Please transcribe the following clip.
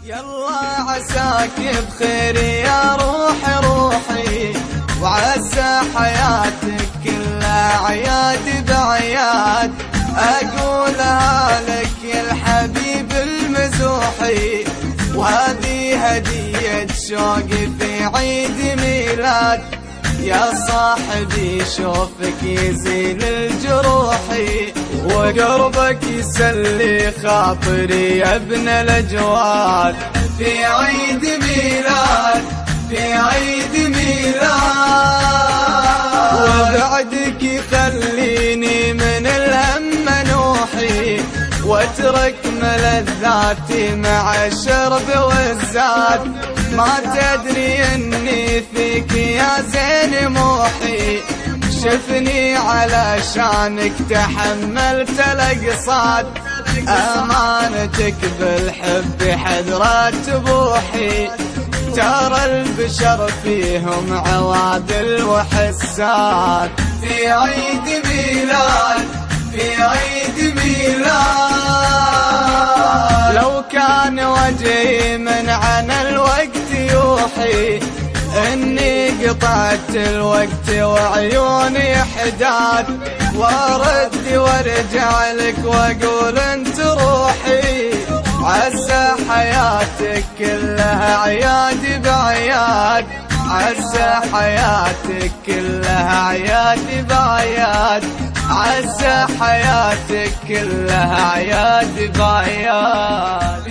يلا عساك بخير يا روحي وعسى حياتك كلها عياد بعياد. أقولها لك يا الحبيب المزوحي، وهذه هدية شوقي في عيد ميلاد. يا صاحبي شوفك يزيل الجروحي، وقربك يسلي خاطري يا ابن الأجواد. في عيد ميلاد، في عيد ميلاد، وبعدك يخليني من الهم منوحي، واترك ملذاتي مع الشرب والزاد. ما تدري اني فيك يا زين موحي، شفني علشانك تحملت الاقصاد. امانتك بالحب حذرات بوحي، ترى البشر فيهم عوادل وحساد. في عيد ميلاد، في عيد ميلاد، لو كان وجهي من عن الوقت يوحي، اني قطعت الوقت وعيوني حداد. وارد وارجع لك واقول انت روحي، عسى حياتك كلها عياد بعياد. عسى حياتك كلها عياد بعياد. عسى حياتك كلها عياد بعياد.